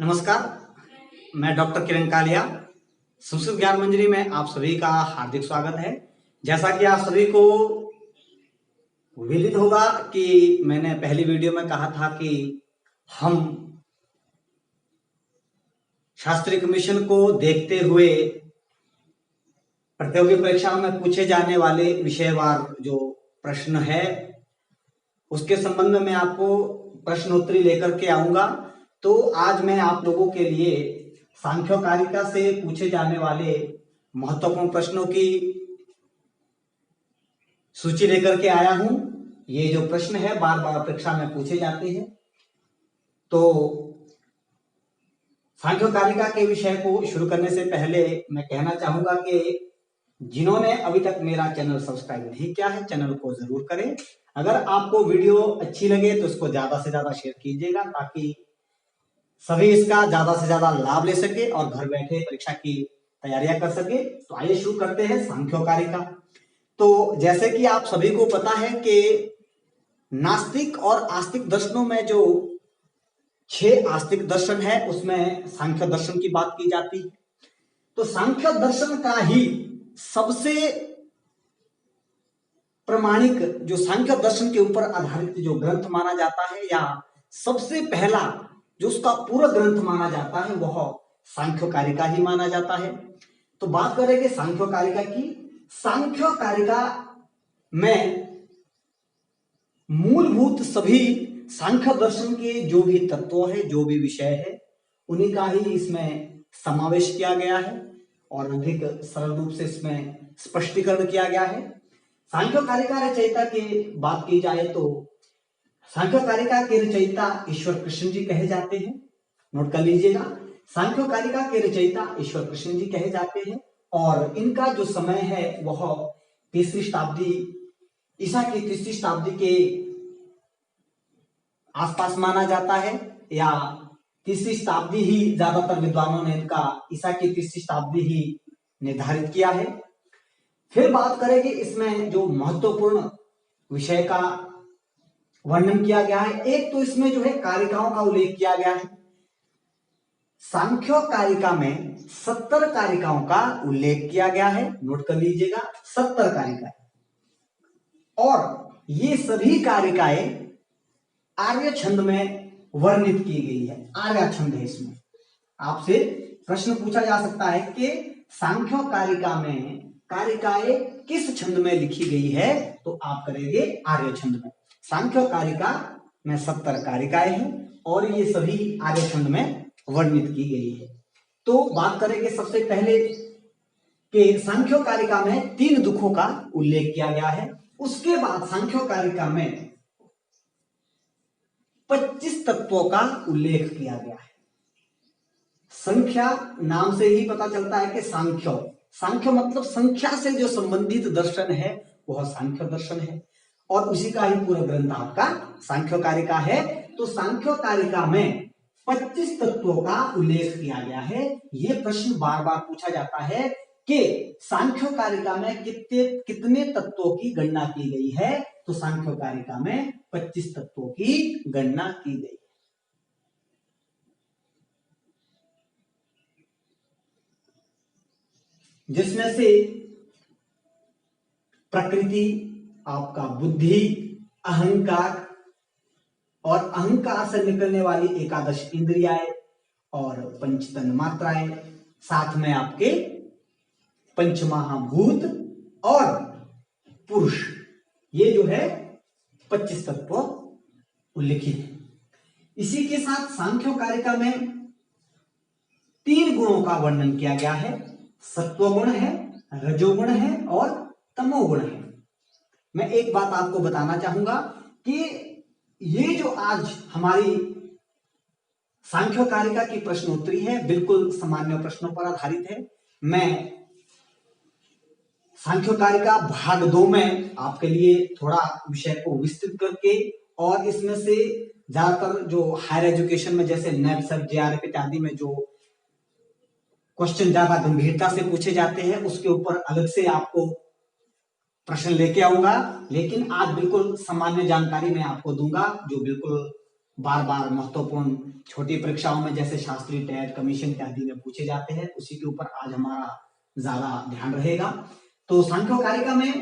नमस्कार, मैं डॉक्टर किरण कालिया। संस्कृत ज्ञान मंजरी में आप सभी का हार्दिक स्वागत है। जैसा कि आप सभी को विदित होगा कि मैंने पहली वीडियो में कहा था कि हम शास्त्रीय कमीशन को देखते हुए प्रतियोगी परीक्षाओं में पूछे जाने वाले विषयवार जो प्रश्न है उसके संबंध में आपको प्रश्नोत्तरी लेकर के आऊंगा। तो आज मैं आप लोगों के लिए सांख्यकारिका से पूछे जाने वाले महत्वपूर्ण प्रश्नों की सूची लेकर के आया हूं। ये जो प्रश्न है बार बार परीक्षा में पूछे जाते हैं। तो सांख्यकारिका के विषय को शुरू करने से पहले मैं कहना चाहूंगा कि जिन्होंने अभी तक मेरा चैनल सब्सक्राइब नहीं किया है, चैनल को जरूर करें। अगर आपको वीडियो अच्छी लगे तो इसको ज्यादा से ज्यादा शेयर कीजिएगा ताकि सभी इसका ज्यादा से ज्यादा लाभ ले सके और घर बैठे परीक्षा की तैयारियां कर सके। तो आइए शुरू करते हैं सांख्यकारिका। तो जैसे कि आप सभी को पता है कि नास्तिक और आस्तिक दर्शनों में जो 6 आस्तिक दर्शन है उसमें सांख्य दर्शन की बात की जाती है। तो सांख्य दर्शन का ही सबसे प्रमाणिक जो सांख्य दर्शन के ऊपर आधारित जो ग्रंथ माना जाता है या सबसे पहला जो उसका पूरा ग्रंथ माना जाता है वह सांख्यकारिका ही माना जाता है। तो बात करेंगे सांख्यकारिका की। सांख्यकारिका में मूलभूत सभी सांख्य दर्शन के जो भी तत्व है, जो भी विषय है, उन्हीं का ही इसमें समावेश किया गया है और अधिक सरल रूप से इसमें स्पष्टीकरण किया गया है। सांख्यकारिका रचयिता की बात की जाए तो सांख्यकारिका के रचयिता ईश्वर कृष्ण जी कहे जाते हैं। नोट कर लीजिएगा, सांख्यकारिका के रचयिता ईश्वर कृष्ण जी कहे जाते हैं और इनका जो समय है वह तीसरी शताब्दी, ईसा की तीसरी शताब्दी के आसपास माना जाता है या तीसरी शताब्दी ही ज्यादातर विद्वानों ने इनका ईसा की तीसरी शताब्दी ही निर्धारित किया है। फिर बात करेंगे इसमें जो महत्वपूर्ण विषय का वर्णन किया गया है। एक तो इसमें जो है कारिकाओं का उल्लेख किया गया है। सांख्य कारिका में 70 कारिकाओं का उल्लेख किया गया है। नोट कर लीजिएगा, 70 कारिकाएं, और ये सभी कारिकाएं आर्य छंद में वर्णित की गई है। आर्य छंद है। इसमें आपसे प्रश्न पूछा जा सकता है कि सांख्य कारिका में कारिकाएं किस छंद में लिखी गई है, तो आप करेंगे आर्य छंद में। सांख्य कारिका में 70 कारिकाएं हैं और ये सभी आर्य छंद में वर्णित की गई है। तो बात करेंगे सबसे पहले कि सांख्य कारिका में 3 दुखों का उल्लेख किया गया है। उसके बाद सांख्य कारिका में 25 तत्वों का उल्लेख किया गया है। संख्या नाम से ही पता चलता है कि सांख्य मतलब संख्या से जो संबंधित दर्शन है वह सांख्य दर्शन है और उसी का ही पूरा ग्रंथ आपका सांख्यकारिका है। तो सांख्यकारिका में 25 तत्वों का उल्लेख किया गया है। यह प्रश्न बार बार पूछा जाता है कि सांख्यकारिका में कितने तत्वों की गणना की गई है, तो सांख्यकारिका में 25 तत्वों की गणना की गई। जिसमें से प्रकृति, आपका बुद्धि, अहंकार और अहंकार से निकलने वाली एकादश इंद्रियाएं और पंचतन मात्राएं, साथ में आपके पंचमहाभूत और पुरुष, ये जो है 25 तत्व उल्लिखित है। इसी के साथ सांख्यकारिका में 3 गुणों का वर्णन किया गया है। सत्वगुण है, रजोगुण है और तमोगुण है। मैं एक बात आपको बताना चाहूंगा कि ये जो आज हमारी सांख्यकारिका की प्रश्नोत्तरी है बिल्कुल सामान्य प्रश्नों पर आधारित है। मैं सांख्यकारिका भाग 2 में आपके लिए थोड़ा विषय को विस्तृत करके और इसमें से ज्यादातर जो हायर एजुकेशन में जैसे नेट सब जेआरएफ इत्यादि में जो क्वेश्चन ज्यादा गंभीरता से पूछे जाते हैं उसके ऊपर अलग से आपको प्रश्न लेके आऊंगा, लेकिन आज बिल्कुल सामान्य जानकारी मैं आपको दूंगा जो बिल्कुल बार बार महत्वपूर्ण छोटी परीक्षाओं में जैसे शास्त्री टेट कमीशन इत्यादि में पूछे जाते हैं, उसी के ऊपर आज हमारा ज्यादा ध्यान रहेगा। तो सांख्यकारिका में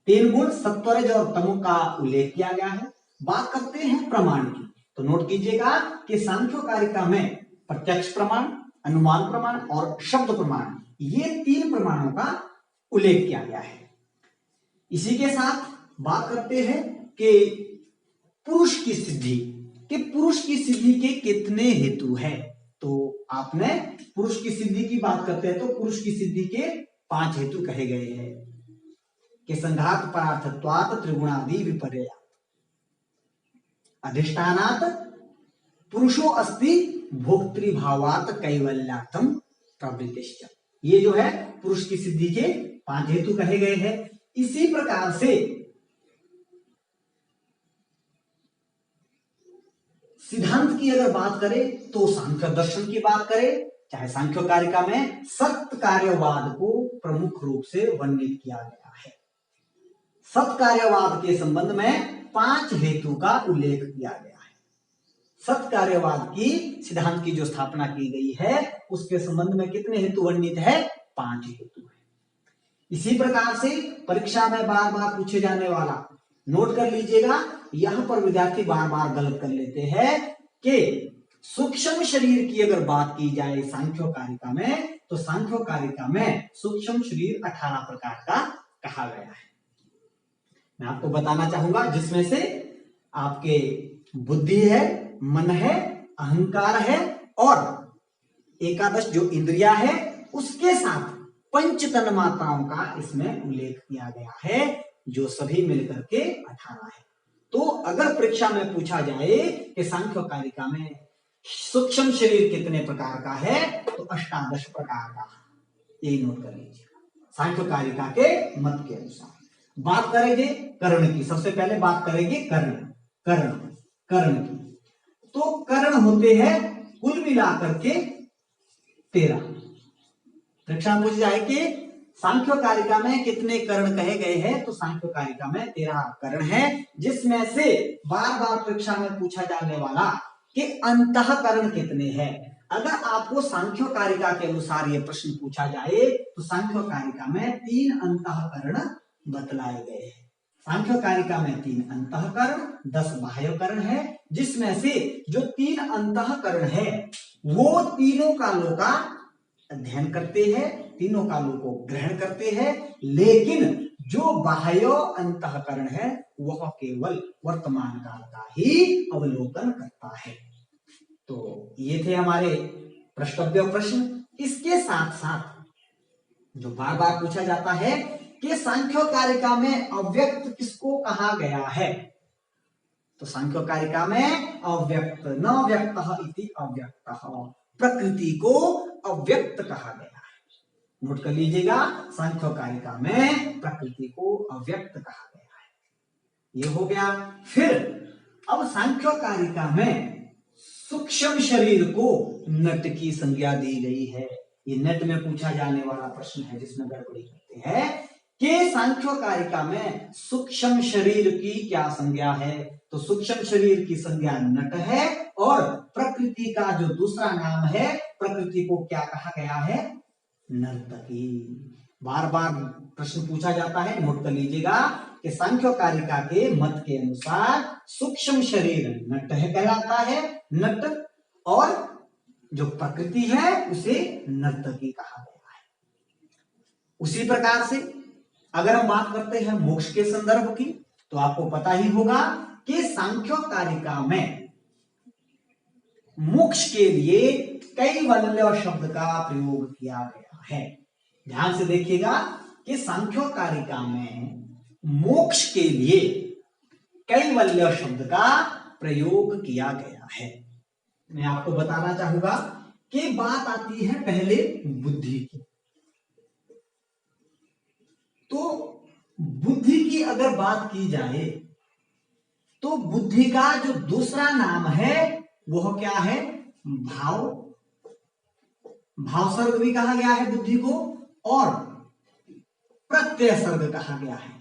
3 गुण सत्व रज और तमो का उल्लेख किया गया है। बात करते हैं प्रमाण की, तो नोट कीजिएगा कि सांख्यकारिका में प्रत्यक्ष प्रमाण, अनुमान प्रमाण और शब्द प्रमाण, ये 3 प्रमाणों का उल्लेख किया गया है। इसी के साथ बात करते हैं कि पुरुष की सिद्धि, कि पुरुष की सिद्धि के कितने हेतु हैं। तो आपने पुरुष की सिद्धि की बात करते हैं तो पुरुष की सिद्धि के 5 हेतु कहे गए हैं कि संघात परार्थत्वात् त्रिगुणादि विपर्ययात्, अधिष्ठानात् पुरुषो अस्ति भोक्तृभावात् कैवल्यार्थम प्रवृत्तिश्च। ये जो है पुरुष की सिद्धि के 5 हेतु कहे गए हैं। इसी प्रकार से सिद्धांत की अगर बात करें तो सांख्य दर्शन की बात करें, चाहे सांख्यकारिका में सत्य कार्यवाद को प्रमुख रूप से वर्णित किया गया है। सत्य कार्यवाद के संबंध में 5 हेतु का उल्लेख किया गया है। सत्य कार्यवाद की सिद्धांत की जो स्थापना की गई है उसके संबंध में कितने हेतु वर्णित है? 5 हेतु है। इसी प्रकार से परीक्षा में बार बार पूछे जाने वाला, नोट कर लीजिएगा, यहां पर विद्यार्थी बार बार गलत कर लेते हैं कि सूक्ष्म शरीर की अगर बात की जाए सांख्यकारिका में, तो सांख्यकारिका में सूक्ष्म शरीर 18 प्रकार का कहा गया है। मैं आपको बताना चाहूंगा, जिसमें से आपके बुद्धि है, मन है, अहंकार है और एकादश जो इंद्रिया है, उसके साथ पंच तन मात्राओं का इसमें उल्लेख किया गया है, जो सभी मिलकर के 18 है। तो अगर परीक्षा में पूछा जाए कि सांख्यकारिका में सूक्ष्म शरीर कितने प्रकार का है, तो 18 प्रकार का, ये नोट कर लीजिए सांख्यकारिका के मत के अनुसार। बात करेंगे कर्ण की, सबसे पहले बात करेंगे कर्ण की। तो कर्ण होते हैं कुल मिलाकर के 13। परीक्षा में पूछा जाए कि सांख्यकारिका में कितने कर्ण कहे गए हैं, तो सांख्यकारिका में 13 कर्ण है, जिसमें से बार बार परीक्षा में पूछा जाने वाला कि अंतःकरण कितने हैं। अगर आपको सांख्यकारिका के अनुसार यह प्रश्न पूछा जाए तो सांख्यकारिका में 3 अंतःकरण बतलाए गए हैं। सांख्यकारिका में 3 अंतःकरण, 10 बाह्यकरण है, जिसमें से जो 3 अंतःकरण है वो तीनों कालों का अध्ययन करते हैं, तीनों कालों को ग्रहण करते हैं, लेकिन जो बाह्य अंतःकरण है वह केवल वर्तमान काल का ही अवलोकन करता है। तो ये थे हमारे प्रश्नव्य प्रश्न। इसके साथ साथ जो बार बार पूछा जाता है कि सांख्यकारिका में अव्यक्त किसको कहा गया है, तो सांख्यकारिका में अव्यक्त, न व्यक्तः इति अव्यक्तः, प्रकृति को अव्यक्त कहा गया है। नोट कर लीजिएगा, सांख्यकारिका में प्रकृति को अव्यक्त कहा गया है। ये हो गया। फिर अब सांख्यकारिका में सूक्ष्म शरीर को नट की संज्ञा दी गई है। ये नट में पूछा जाने वाला प्रश्न है, जिसमें गड़बड़ी करते हैं कि सांख्यकारिका में सूक्ष्म शरीर की क्या संज्ञा है, तो सूक्ष्म शरीर की संज्ञा नट है, और प्रकृति का जो दूसरा नाम है, प्रकृति को क्या कहा गया है? नर्तकी। बार बार प्रश्न पूछा जाता है, नोट कर लीजिएगा कि सांख्यकारिका के मत के अनुसार सूक्ष्म शरीर नट कहलाता है, नट, और जो प्रकृति है उसे नर्तकी कहा गया है। उसी प्रकार से अगर हम बात करते हैं मोक्ष के संदर्भ की, तो आपको पता ही होगा कि सांख्यकारिका में मोक्ष के लिए कैवल्य शब्द का प्रयोग किया गया है। ध्यान से देखिएगा कि सांख्यकारिका में मोक्ष के लिए कैवल्य शब्द का प्रयोग किया गया है। मैं आपको बताना चाहूंगा कि बात आती है पहले बुद्धि की। तो बुद्धि की अगर बात की जाए तो बुद्धि का जो दूसरा नाम है वह क्या है? भाव। भाव सर्ग भी कहा गया है बुद्धि को, और प्रत्यय सर्ग कहा गया है।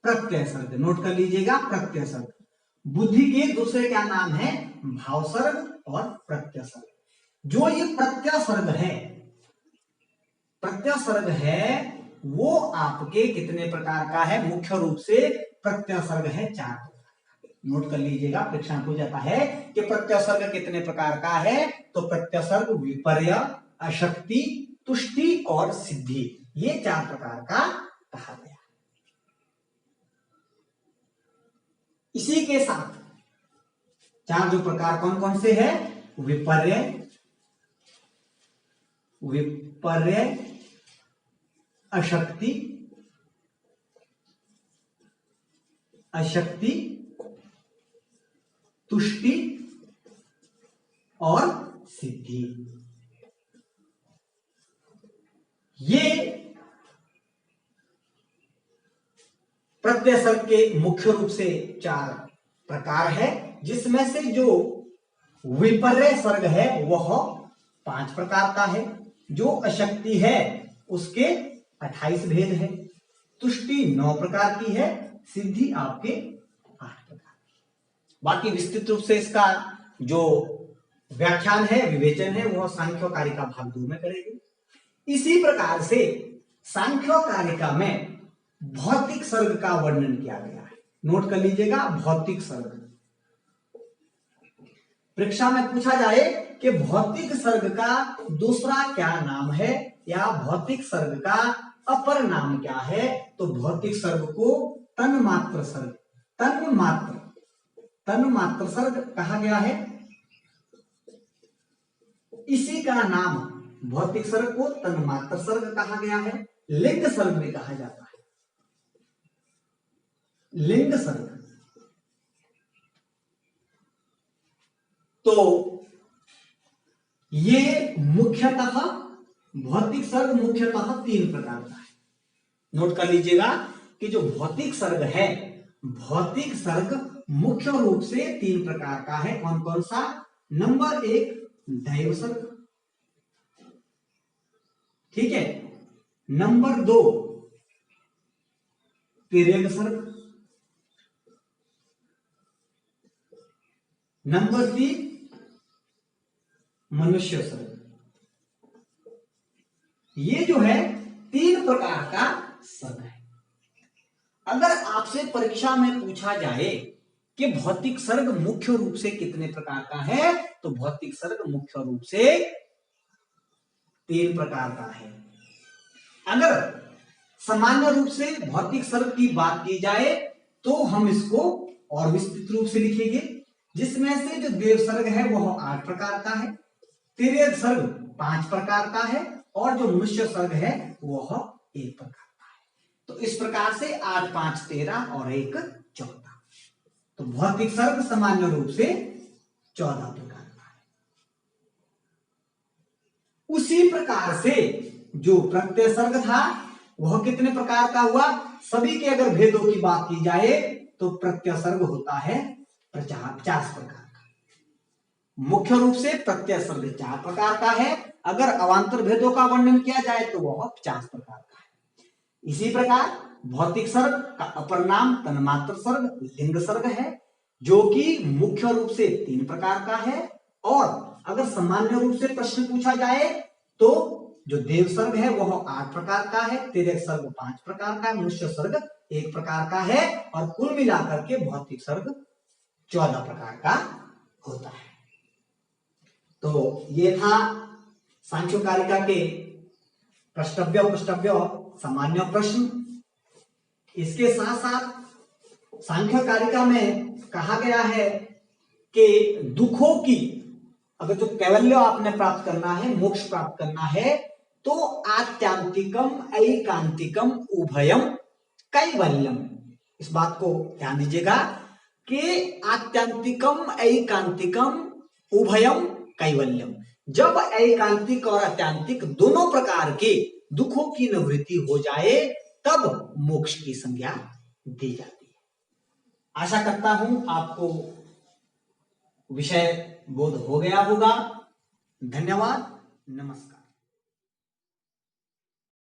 प्रत्यय सर्ग नोट कर लीजिएगा, प्रत्यय सर्ग। बुद्धि के दूसरे क्या नाम है? भाव सर्ग और प्रत्यय सर्ग। जो ये प्रत्यय सर्ग है वो आपके कितने प्रकार का है? मुख्य रूप से प्रत्यय सर्ग है 4 प्रकार का। नोट कर लीजिएगा, परीक्षा पूछ जाता है कि प्रत्यय सर्ग कितने प्रकार का है। तो प्रत्यय सर्ग विपर्य, अशक्ति, तुष्टि और सिद्धि, ये 4 प्रकार का कहा गया। इसी के साथ 4 जो प्रकार कौन कौन से हैं? विपर्य, अशक्ति, तुष्टि और सिद्धि। ये प्रत्यय सर्ग के मुख्य रूप से 4 प्रकार है, जिसमें से जो विपर्य सर्ग है वह 5 प्रकार का है, जो अशक्ति है उसके 28 भेद है, तुष्टि 9 प्रकार की है, सिद्धि आपके 8 प्रकार की। बाकी विस्तृत रूप से इसका जो व्याख्यान है, विवेचन है, वह सांख्य कारिका भाग 2 में करेंगे। इसी प्रकार से सांख्य कारिका में भौतिक सर्ग का वर्णन किया गया है। नोट कर लीजिएगा, भौतिक सर्ग। परीक्षा में पूछा जाए कि भौतिक सर्ग का दूसरा क्या नाम है या भौतिक सर्ग का अपर नाम क्या है, तो भौतिक सर्ग को तन्मात्र सर्ग, तन्मात्र सर्ग कहा गया है। इसी का नाम भौतिक सर्ग को तन्मात्र सर्ग कहा गया है। लिंग सर्ग भी कहा जाता है, लिंग सर्ग। तो ये मुख्यतः भौतिक सर्ग मुख्यतः 3 प्रकार का है। नोट कर लीजिएगा कि जो भौतिक सर्ग है, भौतिक सर्ग मुख्य रूप से 3 प्रकार का है। कौन कौन सा? नंबर 1 दैव सर्ग, ठीक है। नंबर 2 तिर्यक सर्ग, नंबर 3 मनुष्य सर्ग। ये जो है 3 प्रकार का सर्ग है। अगर आपसे परीक्षा में पूछा जाए कि भौतिक सर्ग मुख्य रूप से कितने प्रकार का है, तो भौतिक सर्ग मुख्य रूप से 3 प्रकार का है। अगर सामान्य रूप से भौतिक सर्ग की बात की जाए तो हम इसको और विस्तृत रूप से लिखेंगे, जिसमें से जो देव सर्ग है वह 8 प्रकार का है, तिर्यक सर्ग 5 प्रकार का है और जो मनुष्य सर्ग है वह 1 प्रकार का है। तो इस प्रकार से 8, 5, 13 और 1, 14। तो भौतिक सर्ग सामान्य रूप से 14 प्रकार का है। उसी प्रकार से जो प्रत्यय सर्ग था वह कितने प्रकार का हुआ? सभी के अगर भेदों की बात की जाए तो प्रत्यय सर्ग होता है 50 प्रकार का। मुख्य रूप से प्रत्यय सर्ग 4 प्रकार का है, अगर अवान्तर भेदों का वर्णन किया जाए तो वह 50 प्रकार का है। इसी प्रकार भौतिक सर्ग का अपर नाम तन्मात्र सर्ग, लिंग सर्ग है, जो कि मुख्य रूप से 3 प्रकार का है। और अगर सामान्य रूप से प्रश्न पूछा जाए तो जो देव सर्ग है वह 8 प्रकार का है, तिर्यक सर्ग 5 प्रकार का है, मनुष्य सर्ग 1 प्रकार का है और कुल मिलाकर के भौतिक सर्ग 14 प्रकार का होता है। तो ये था सांख्य कारिका के पृष्ठव्य सामान्य प्रश्न। इसके साथ साथ सांख्य कारिका में कहा गया है कि दुखों की अगर जो कैवल्य आपने प्राप्त करना है, मोक्ष प्राप्त करना है, तो आत्यांतिकम ऐकांतिकम उभयम कैवल्यम। इस बात को ध्यान दीजिएगा कि आत्यांतिकम ऐकांतिकम उभयम कैवल्यम। जब ऐकांतिक और आत्यांतिक दोनों प्रकार के दुखों की निवृत्ति हो जाए तब मोक्ष की संज्ञा दी जाती है। आशा करता हूं आपको विषय बोध हो गया होगा। धन्यवाद, नमस्कार।